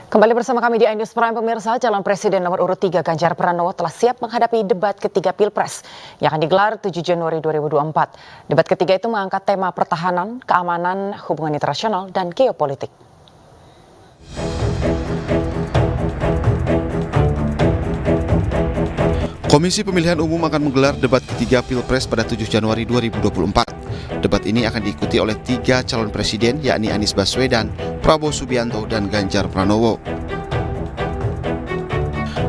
Kembali bersama kami di iNews Prime pemirsa, calon presiden nomor urut 3 Ganjar Pranowo telah siap menghadapi debat ketiga Pilpres yang akan digelar 7 Januari 2024. Debat ketiga itu mengangkat tema pertahanan, keamanan, hubungan internasional, dan geopolitik. Komisi Pemilihan Umum akan menggelar debat ketiga Pilpres pada 7 Januari 2024. Debat ini akan diikuti oleh 3 calon presiden, yakni Anies Baswedan, Prabowo Subianto, dan Ganjar Pranowo.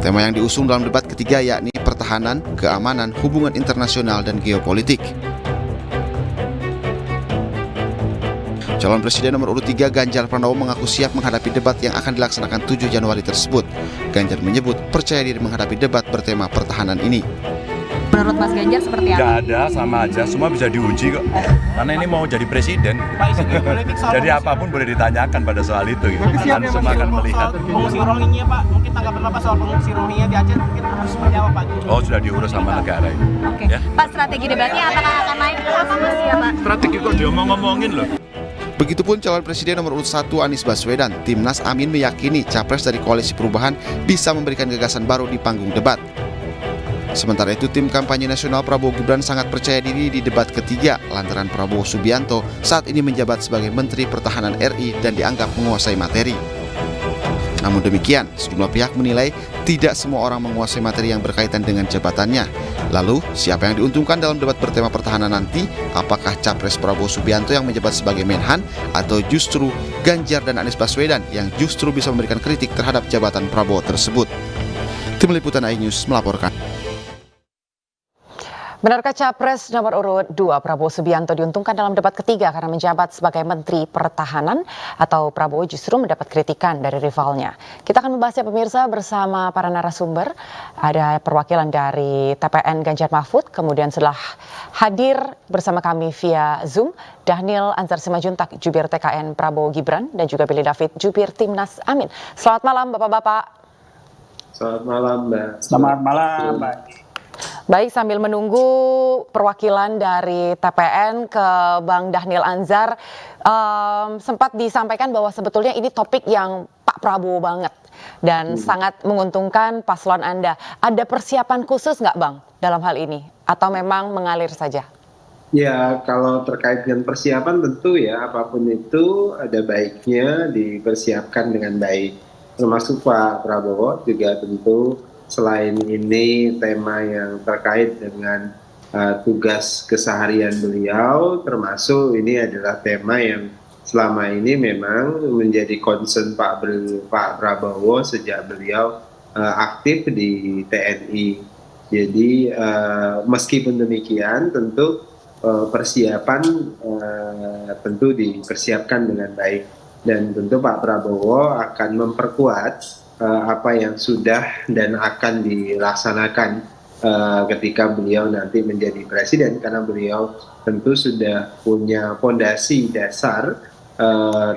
Tema yang diusung dalam debat ketiga yakni pertahanan, keamanan, hubungan internasional, dan geopolitik. Calon presiden nomor urut 3 Ganjar Pranowo mengaku siap menghadapi debat yang akan dilaksanakan 7 Januari tersebut. Ganjar menyebut percaya diri menghadapi debat bertema pertahanan ini. Menurut Mas Ganjar seperti apa? Nggak ada, sama aja, semua bisa diuji kok. Karena ini mau jadi presiden. Jadi apapun boleh ditanyakan pada soal itu. Gitu. Kan semua akan melihat. Pengungsi Rohingya Pak, mungkin tanggapan Bapak soal pengungsi Rohingya di Aceh mungkin harus seperti apa Pak? Oh, sudah diurus sama negara ini. Oke. Ya? Pak, strategi debatnya apakah akan naik apa Mas ya Pak? Strategi kok diomong-ngomongin loh. Begitupun calon presiden nomor urut 1 Anies Baswedan, Timnas Amin meyakini capres dari Koalisi Perubahan bisa memberikan gagasan baru di panggung debat. Sementara itu, tim kampanye nasional Prabowo Gibran sangat percaya diri di debat ketiga lantaran Prabowo Subianto saat ini menjabat sebagai Menteri Pertahanan RI dan dianggap menguasai materi. Namun demikian, sejumlah pihak menilai tidak semua orang menguasai materi yang berkaitan dengan jabatannya. Lalu, siapa yang diuntungkan dalam debat bertema pertahanan nanti? Apakah Capres Prabowo Subianto yang menjabat sebagai Menhan atau justru Ganjar dan Anies Baswedan yang justru bisa memberikan kritik terhadap jabatan Prabowo tersebut? Tim Liputan iNews melaporkan. Benarkah Capres nomor urut 2 Prabowo Subianto diuntungkan dalam debat ketiga karena menjabat sebagai Menteri Pertahanan atau Prabowo justru mendapat kritikan dari rivalnya? Kita akan membahasnya pemirsa bersama para narasumber. Ada perwakilan dari TPN Ganjar Mahfud, kemudian setelah hadir bersama kami via Zoom, Dhanil Anzar Simajuntak, jubir TKN Prabowo Gibran, dan juga Billy David, jubir Timnas Amin. Selamat malam Bapak-Bapak. Selamat malam Mbak. Selamat malam Mbak. Baik, sambil menunggu perwakilan dari TPN ke Bang Dhanil Anzar, sempat disampaikan bahwa sebetulnya ini topik yang Pak Prabowo banget dan sangat menguntungkan paslon Anda. Ada persiapan khusus nggak Bang dalam hal ini atau memang mengalir saja? Ya, kalau terkait dengan persiapan tentu ya apapun itu ada baiknya dipersiapkan dengan baik. Termasuk Pak Prabowo juga tentu selain ini tema yang terkait dengan tugas keseharian beliau, termasuk ini adalah tema yang selama ini memang menjadi concern Pak Prabowo sejak beliau aktif di TNI. Jadi meskipun demikian tentu persiapan tentu dipersiapkan dengan baik dan tentu Pak Prabowo akan memperkuat apa yang sudah dan akan dilaksanakan ketika beliau nanti menjadi presiden, karena beliau tentu sudah punya fondasi dasar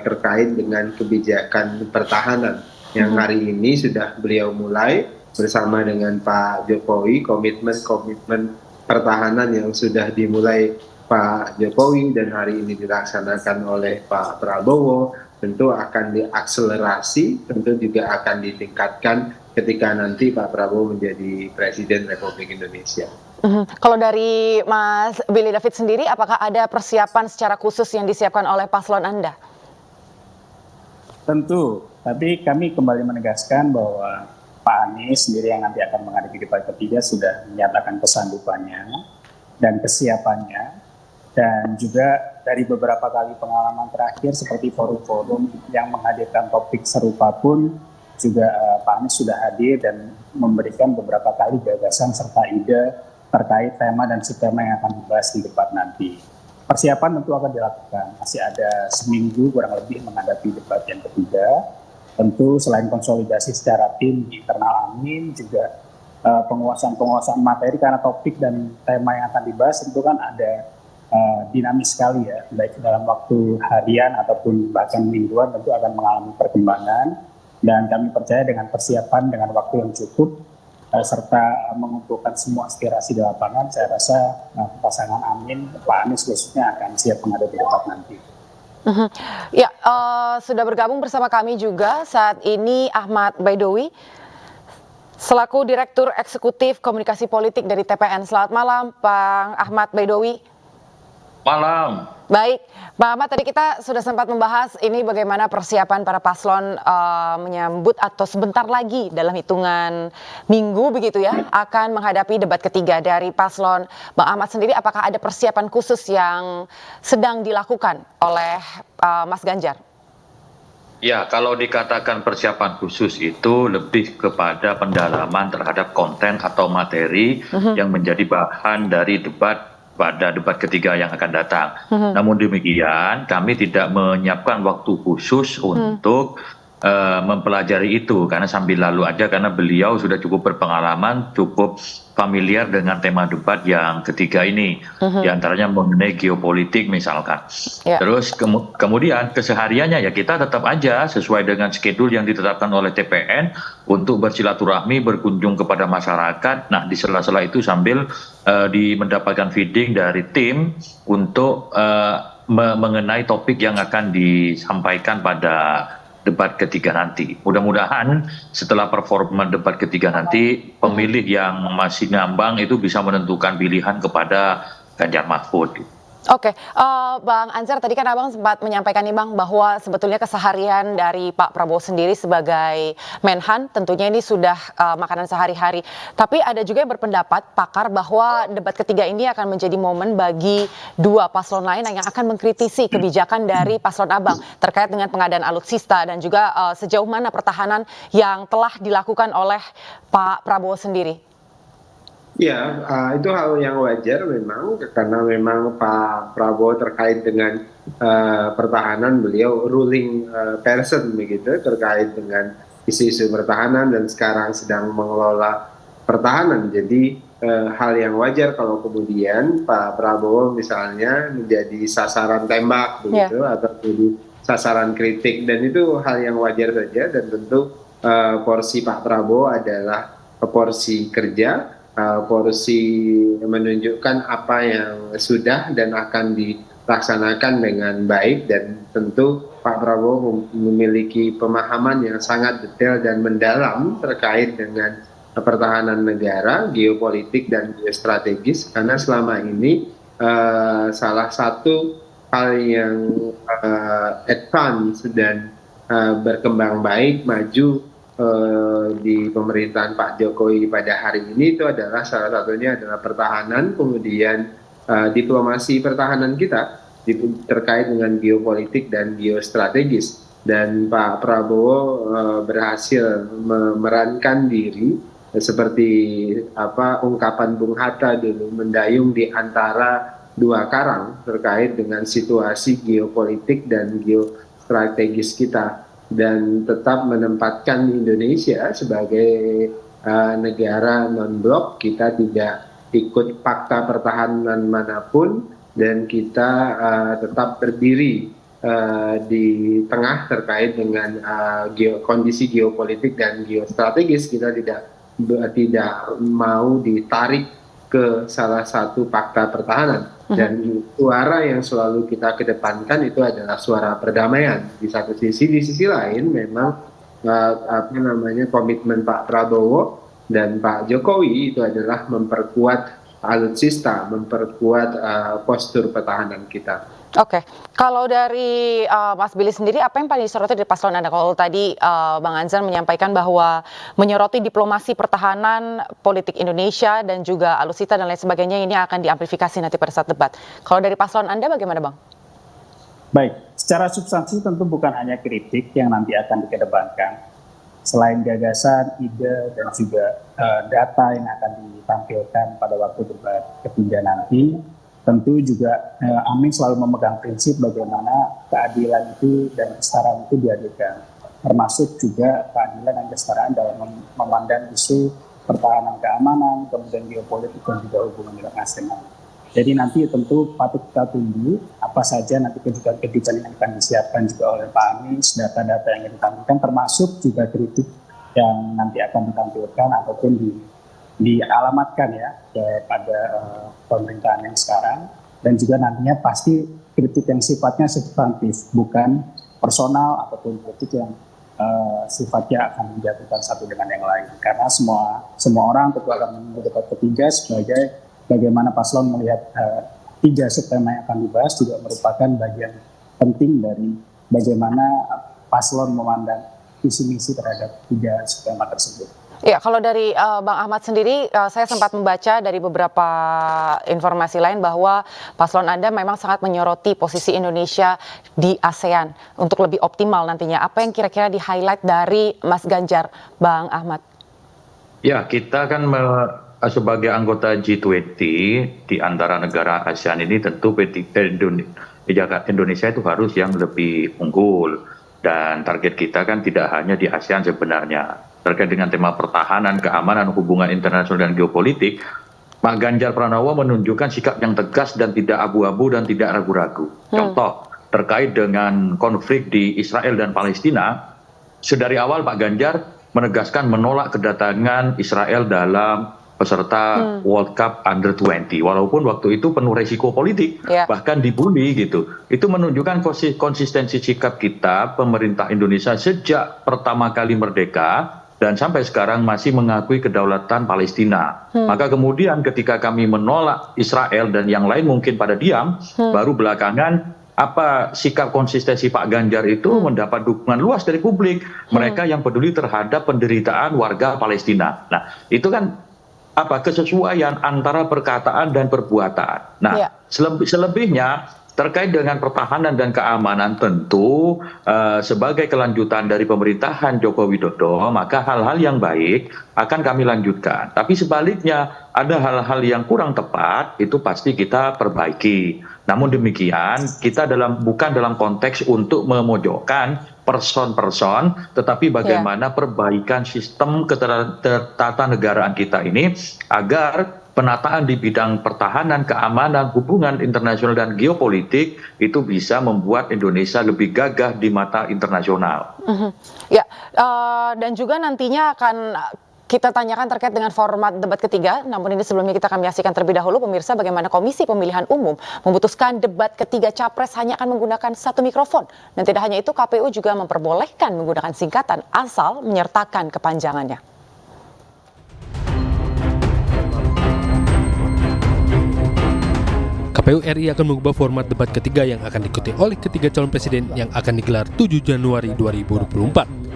terkait dengan kebijakan pertahanan yang hari ini sudah beliau mulai bersama dengan Pak Jokowi. Komitmen pertahanan yang sudah dimulai Pak Jokowi dan hari ini dilaksanakan oleh Pak Prabowo tentu akan diakselerasi, tentu juga akan ditingkatkan ketika nanti Pak Prabowo menjadi Presiden Republik Indonesia. Kalau dari Mas Billy David sendiri, apakah ada persiapan secara khusus yang disiapkan oleh paslon Anda? Tentu, tapi kami kembali menegaskan bahwa Pak Anies sendiri yang nanti akan menghadapi debat ketiga sudah menyatakan kesanggupannya dan kesiapannya. Dan juga dari beberapa kali pengalaman terakhir seperti forum-forum yang menghadirkan topik serupa pun juga Pak Anies sudah hadir dan memberikan beberapa kali gagasan serta ide terkait tema dan subtema yang akan dibahas di debat nanti. Persiapan tentu akan dilakukan, masih ada seminggu kurang lebih menghadapi debat yang ketiga. Tentu selain konsolidasi secara tim di internal Amin, juga penguasaan materi karena topik dan tema yang akan dibahas tentu kan ada dinamis sekali ya, baik dalam waktu harian ataupun bahkan mingguan tentu akan mengalami perkembangan, dan kami percaya dengan persiapan dengan waktu yang cukup serta mengumpulkan semua aspirasi di lapangan, saya rasa pasangan Amin, Pak Anies khususnya akan siap menghadapi debat nanti. Mhm. Ya, sudah bergabung bersama kami juga saat ini Ahmad Baidowi, selaku Direktur Eksekutif Komunikasi Politik dari TPN. Selamat malam, Bang Ahmad Baidowi. Malam. Baik, Pak Ahmad, tadi kita sudah sempat membahas ini bagaimana persiapan para paslon menyambut atau sebentar lagi dalam hitungan minggu begitu ya akan menghadapi debat ketiga dari paslon. Bang Ahmad sendiri, apakah ada persiapan khusus yang sedang dilakukan oleh Mas Ganjar? Ya, kalau dikatakan persiapan khusus itu lebih kepada pendalaman terhadap konten atau materi yang menjadi bahan dari debat pada debat ketiga yang akan datang. Namun demikian, kami tidak menyiapkan waktu khusus untuk mempelajari itu karena sambil lalu aja, karena beliau sudah cukup berpengalaman, cukup familiar dengan tema debat yang ketiga ini, diantaranya mengenai geopolitik misalkan. Ya. Terus kemudian kesehariannya ya kita tetap aja sesuai dengan schedule yang ditetapkan oleh TPN untuk bersilaturahmi, berkunjung kepada masyarakat. Nah, di sela-sela itu sambil mendapatkan feeding dari tim untuk mengenai topik yang akan disampaikan pada debat ketiga nanti. Mudah-mudahan setelah performa debat ketiga nanti, pemilih yang masih ngambang itu bisa menentukan pilihan kepada Ganjar Mahfud. Oke, Bang Anzar, tadi kan Abang sempat menyampaikan nih Bang bahwa sebetulnya keseharian dari Pak Prabowo sendiri sebagai Menhan tentunya ini sudah makanan sehari-hari. Tapi ada juga yang berpendapat pakar bahwa debat ketiga ini akan menjadi momen bagi dua paslon lain yang akan mengkritisi kebijakan dari paslon Abang terkait dengan pengadaan alutsista dan juga sejauh mana pertahanan yang telah dilakukan oleh Pak Prabowo sendiri. Ya, itu hal yang wajar memang, karena memang Pak Prabowo terkait dengan pertahanan, beliau ruling person begitu terkait dengan isu-isu pertahanan dan sekarang sedang mengelola pertahanan. Jadi hal yang wajar kalau kemudian Pak Prabowo misalnya menjadi sasaran tembak begitu, atau jadi sasaran kritik, dan itu hal yang wajar saja, dan tentu porsi Pak Prabowo adalah porsi kerja, porsi menunjukkan apa yang sudah dan akan dilaksanakan dengan baik, dan tentu Pak Prabowo memiliki pemahaman yang sangat detail dan mendalam terkait dengan pertahanan negara, geopolitik dan geostrategis, karena selama ini salah satu hal yang advance dan berkembang baik, maju di pemerintahan Pak Jokowi pada hari ini itu adalah salah satunya adalah pertahanan, kemudian diplomasi pertahanan kita terkait dengan geopolitik dan geostrategis. Dan Pak Prabowo berhasil memerankan diri seperti ungkapan Bung Hatta dulu, mendayung di antara dua karang terkait dengan situasi geopolitik dan geostrategis kita, dan tetap menempatkan Indonesia sebagai negara non-blok. Kita tidak ikut fakta pertahanan manapun, dan kita tetap berdiri di tengah terkait dengan kondisi geopolitik dan geostrategis. Kita tidak mau ditarik ke salah satu fakta pertahanan. Dan suara yang selalu kita kedepankan itu adalah suara perdamaian di satu sisi. Di sisi lain memang komitmen Pak Prabowo dan Pak Jokowi itu adalah memperkuat alutsista, memperkuat postur pertahanan kita. Oke, kalau dari Mas Billy sendiri, apa yang paling disoroti dari paslon Anda? Kalau tadi Bang Anzar menyampaikan bahwa menyoroti diplomasi pertahanan, politik Indonesia, dan juga alutsista dan lain sebagainya, ini akan diamplifikasi nanti pada saat debat. Kalau dari paslon Anda bagaimana Bang? Baik, secara substansi tentu bukan hanya kritik yang nanti akan dikedepankan. Selain gagasan, ide, dan juga data yang akan ditampilkan pada waktu debat ketiga nanti, tentu juga Amin selalu memegang prinsip bagaimana keadilan itu dan kesetaraan itu dihadirkan, termasuk juga keadilan dan kesetaraan dalam memandang isu pertahanan keamanan, kemudian geopolitik dan juga hubungan dengan ASEAN. Jadi nanti tentu patut kita tunggu apa saja nanti kejutan-kejutan yang akan disiapkan juga oleh Pak Anies, data-data yang ditampilkan, termasuk juga kritik yang nanti akan ditampilkan ataupun dialamatkan ya kepada pemerintahan yang sekarang. dan juga nantinya pasti kritik yang sifatnya substantif, bukan personal ataupun kritik yang sifatnya akan menjatuhkan satu dengan yang lain. Karena semua orang tentu akan menunggu debat ketiga sebagai bagaimana paslon melihat 3 subtema yang akan dibahas juga merupakan bagian penting dari bagaimana paslon memandang visi misi terhadap 3 subtema tersebut. Ya, kalau dari Bang Ahmad sendiri, saya sempat membaca dari beberapa informasi lain bahwa paslon Anda memang sangat menyoroti posisi Indonesia di ASEAN untuk lebih optimal nantinya. Apa yang kira-kira di-highlight dari Mas Ganjar, Bang Ahmad? Ya, kita kan sebagai anggota G20 di antara negara ASEAN ini tentu Indonesia itu harus yang lebih unggul. Dan target kita kan tidak hanya di ASEAN sebenarnya. Terkait dengan tema pertahanan, keamanan, hubungan internasional dan geopolitik, Pak Ganjar Pranowo menunjukkan sikap yang tegas dan tidak abu-abu dan tidak ragu-ragu. Contoh, terkait dengan konflik di Israel dan Palestina, sedari awal Pak Ganjar menegaskan menolak kedatangan Israel dalam peserta World Cup Under-20. Walaupun waktu itu penuh resiko politik, bahkan dibully gitu. Itu menunjukkan konsistensi sikap kita, pemerintah Indonesia sejak pertama kali merdeka, dan sampai sekarang masih mengakui kedaulatan Palestina. Maka kemudian ketika kami menolak Israel dan yang lain mungkin pada diam, baru belakangan apa sikap konsistensi Pak Ganjar itu mendapat dukungan luas dari publik. Mereka yang peduli terhadap penderitaan warga Palestina. Nah, itu kan kesesuaian antara perkataan dan perbuatan. Nah, selebihnya terkait dengan pertahanan dan keamanan tentu sebagai kelanjutan dari pemerintahan Joko Widodo, maka hal-hal yang baik akan kami lanjutkan. Tapi sebaliknya ada hal-hal yang kurang tepat, itu pasti kita perbaiki. Namun demikian, kita bukan dalam konteks untuk memojokkan person-person, tetapi bagaimana perbaikan sistem ketatanegaraan kita ini agar penataan di bidang pertahanan, keamanan, hubungan internasional dan geopolitik itu bisa membuat Indonesia lebih gagah di mata internasional. Ya, dan juga nantinya akan kita tanyakan terkait dengan format debat ketiga. Namun ini sebelumnya kita akan menyaksikan terlebih dahulu pemirsa bagaimana Komisi Pemilihan Umum memutuskan debat ketiga capres hanya akan menggunakan 1 mikrofon. Dan tidak hanya itu, KPU juga memperbolehkan menggunakan singkatan asal menyertakan kepanjangannya. KPU RI akan mengubah format debat ketiga yang akan diikuti oleh ketiga calon presiden yang akan digelar 7 Januari 2024.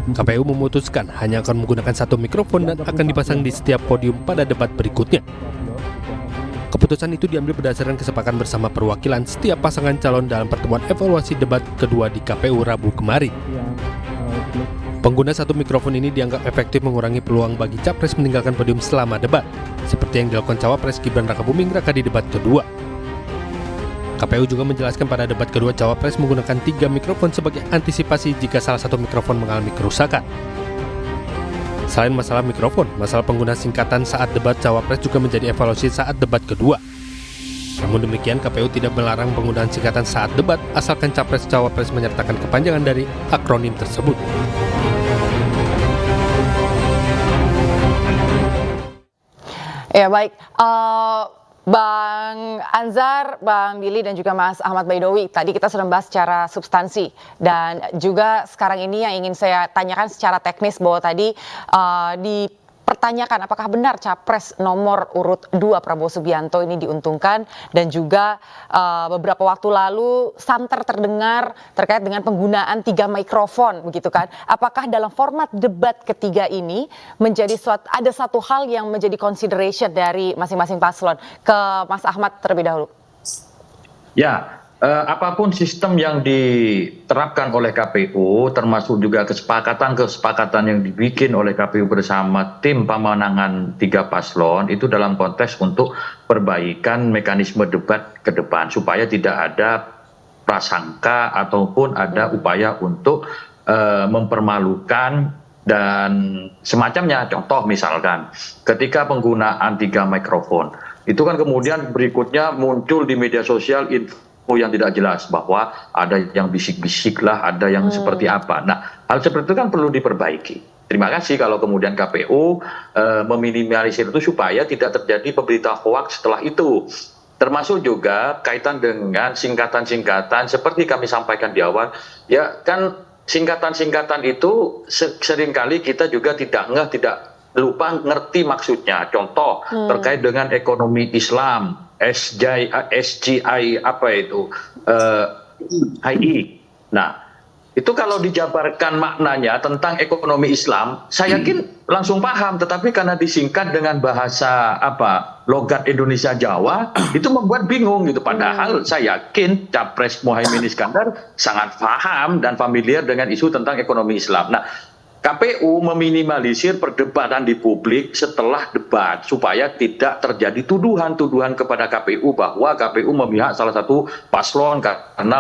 KPU memutuskan hanya akan menggunakan 1 mikrofon dan akan dipasang di setiap podium pada debat berikutnya. Keputusan itu diambil berdasarkan kesepakatan bersama perwakilan setiap pasangan calon dalam pertemuan evaluasi debat kedua di KPU Rabu kemarin. Pengguna 1 mikrofon ini dianggap efektif mengurangi peluang bagi capres meninggalkan podium selama debat, seperti yang dilakukan cawapres Gibran Rakabuming Raka di debat kedua. KPU juga menjelaskan pada debat kedua cawapres menggunakan 3 mikrofon sebagai antisipasi jika salah satu mikrofon mengalami kerusakan. Selain masalah mikrofon, masalah pengguna singkatan saat debat cawapres juga menjadi evaluasi saat debat kedua. Namun demikian, KPU tidak melarang penggunaan singkatan saat debat asalkan capres-cawapres menyertakan kepanjangan dari akronim tersebut. Ya baik, Bang Anzar, Bang Billy dan juga Mas Ahmad Baidowi. Tadi kita sudah membahas secara substansi dan juga sekarang ini yang ingin saya tanyakan secara teknis bahwa tadi dipertanyakan apakah benar capres nomor urut 2 Prabowo Subianto ini diuntungkan dan juga beberapa waktu lalu santer terdengar terkait dengan penggunaan 3 mikrofon begitu kan. Apakah dalam format debat ketiga ini menjadi ada satu hal yang menjadi consideration dari masing-masing paslon? Ke Mas Ahmad terlebih dahulu. Ya, apapun sistem yang diterapkan oleh KPU, termasuk juga kesepakatan yang dibikin oleh KPU bersama tim pemenangan 3 paslon, itu dalam konteks untuk perbaikan mekanisme debat ke depan, supaya tidak ada prasangka ataupun ada upaya untuk mempermalukan dan semacamnya. Contoh misalkan, ketika penggunaan 3 mikrofon, itu kan kemudian berikutnya muncul di media sosial info yang tidak jelas bahwa ada yang bisik-bisik lah, ada yang seperti apa. Nah, hal seperti itu kan perlu diperbaiki. Terima kasih kalau kemudian KPU meminimalisir itu supaya tidak terjadi pemberita hoax setelah itu. termasuk juga kaitan dengan singkatan-singkatan seperti kami sampaikan di awal, ya kan singkatan-singkatan itu seringkali kita juga tidak lupa ngerti maksudnya. Contoh terkait dengan ekonomi Islam, SGI apa itu, HI. Nah, itu kalau dijabarkan maknanya tentang ekonomi Islam, saya yakin langsung paham. Tetapi karena disingkat dengan bahasa logat Indonesia Jawa, itu membuat bingung gitu. Padahal saya yakin Capres Muhaimin Iskandar sangat paham dan familiar dengan isu tentang ekonomi Islam. Nah, KPU meminimalisir perdebatan di publik setelah debat supaya tidak terjadi tuduhan-tuduhan kepada KPU bahwa KPU memihak salah satu paslon karena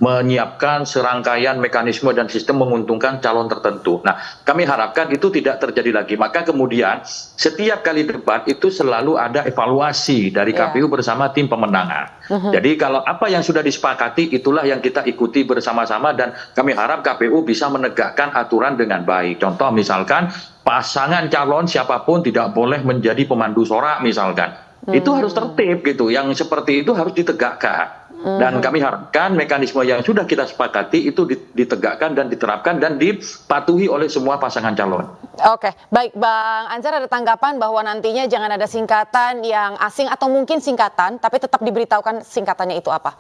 menyiapkan serangkaian mekanisme dan sistem menguntungkan calon tertentu. Nah, kami harapkan itu tidak terjadi lagi. Maka kemudian setiap kali debat itu selalu ada evaluasi dari KPU bersama tim pemenangan. Jadi kalau apa yang sudah disepakati itulah yang kita ikuti bersama-sama dan kami harap KPU bisa menegakkan aturan dengan baik. Contoh misalkan pasangan calon siapapun tidak boleh menjadi pemandu sorak misalkan. Itu harus tertib gitu. Yang seperti itu harus ditegakkan. Dan kami harapkan mekanisme yang sudah kita sepakati itu ditegakkan dan diterapkan dan dipatuhi oleh semua pasangan calon. Oke, baik Bang Anzar, ada tanggapan bahwa nantinya jangan ada singkatan yang asing atau mungkin singkatan tapi tetap diberitahukan singkatannya itu apa?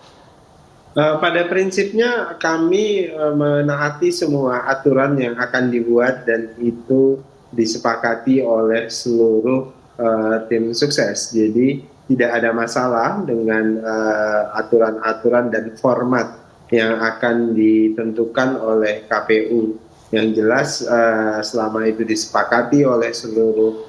Pada prinsipnya kami menaati semua aturan yang akan dibuat dan itu disepakati oleh seluruh tim sukses. Jadi tidak ada masalah dengan aturan-aturan dan format yang akan ditentukan oleh KPU. Yang jelas selama itu disepakati oleh seluruh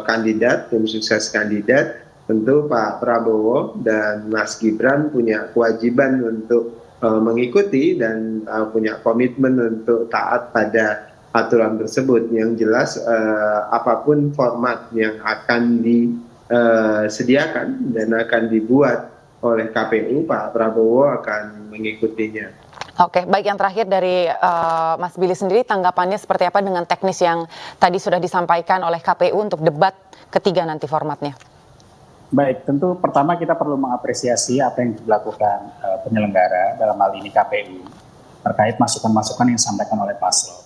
kandidat, tim sukses kandidat, tentu Pak Prabowo dan Mas Gibran punya kewajiban untuk mengikuti dan punya komitmen untuk taat pada aturan tersebut. Yang jelas apapun format yang akan disediakan dan akan dibuat oleh KPU, Pak Prabowo akan mengikutinya. Oke, baik, yang terakhir dari Mas Billy sendiri, tanggapannya seperti apa dengan teknis yang tadi sudah disampaikan oleh KPU untuk debat ketiga nanti formatnya? Baik, tentu pertama kita perlu mengapresiasi apa yang dilakukan penyelenggara, dalam hal ini KPU, terkait masukan-masukan yang disampaikan oleh paslon.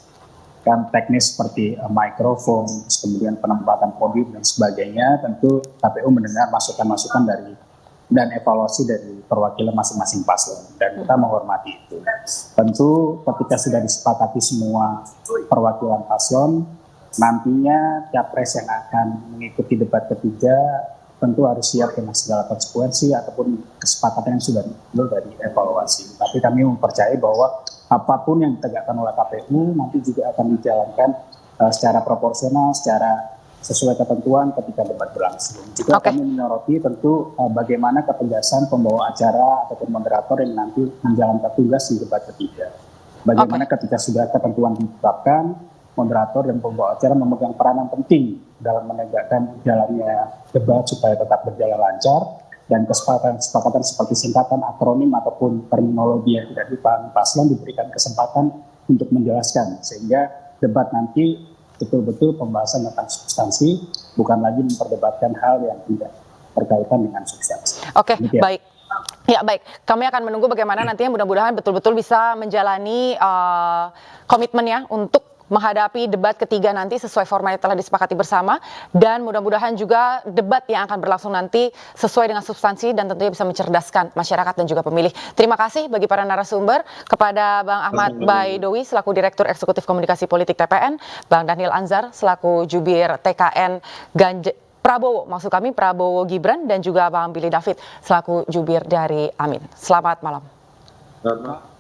Kan teknis seperti mikrofon, kemudian penempatan podium dan sebagainya, tentu KPU mendengar masukan-masukan dan evaluasi dari perwakilan masing-masing paslon, dan kita menghormati itu. Tentu ketika sudah disepakati semua perwakilan paslon, nantinya capres yang akan mengikuti debat ketiga tentu harus siap dengan segala konsekuensi ataupun kesepakatan yang sudah dari evaluasi. Tapi kami mempercayai bahwa apapun yang ditegakkan oleh KPU nanti juga akan dijalankan secara proporsional, secara sesuai ketentuan ketika debat berlangsung. Juga kami menyoroti tentu bagaimana ketegasan pembawa acara ataupun moderator yang nanti menjalankan tugas di debat ketiga. Bagaimana ketika sudah ketentuan ditetapkan, moderator dan pembawa acara memegang peranan penting dalam menegakkan jalannya debat supaya tetap berjalan lancar, dan kesepakatan seperti singkatan, akronim ataupun terminologi yang tidak dipahami paslon diberikan kesempatan untuk menjelaskan sehingga debat nanti betul-betul pembahasan tentang substansi, bukan lagi memperdebatkan hal yang tidak berkaitan dengan substansi. Oke, baik. Ya, baik. Kami akan menunggu bagaimana nantinya, mudah-mudahan betul-betul bisa menjalani komitmennya untuk menghadapi debat ketiga nanti sesuai format yang telah disepakati bersama, dan mudah-mudahan juga debat yang akan berlangsung nanti sesuai dengan substansi dan tentunya bisa mencerdaskan masyarakat dan juga pemilih. Terima kasih bagi para narasumber, kepada Bang Ahmad Baidowi selaku Direktur Eksekutif Komunikasi Politik TPN, Bang Daniel Anzar selaku Jubir TKN Prabowo Gibran, dan juga Bang Billy David selaku Jubir dari Amin. Selamat malam. Selamat malam.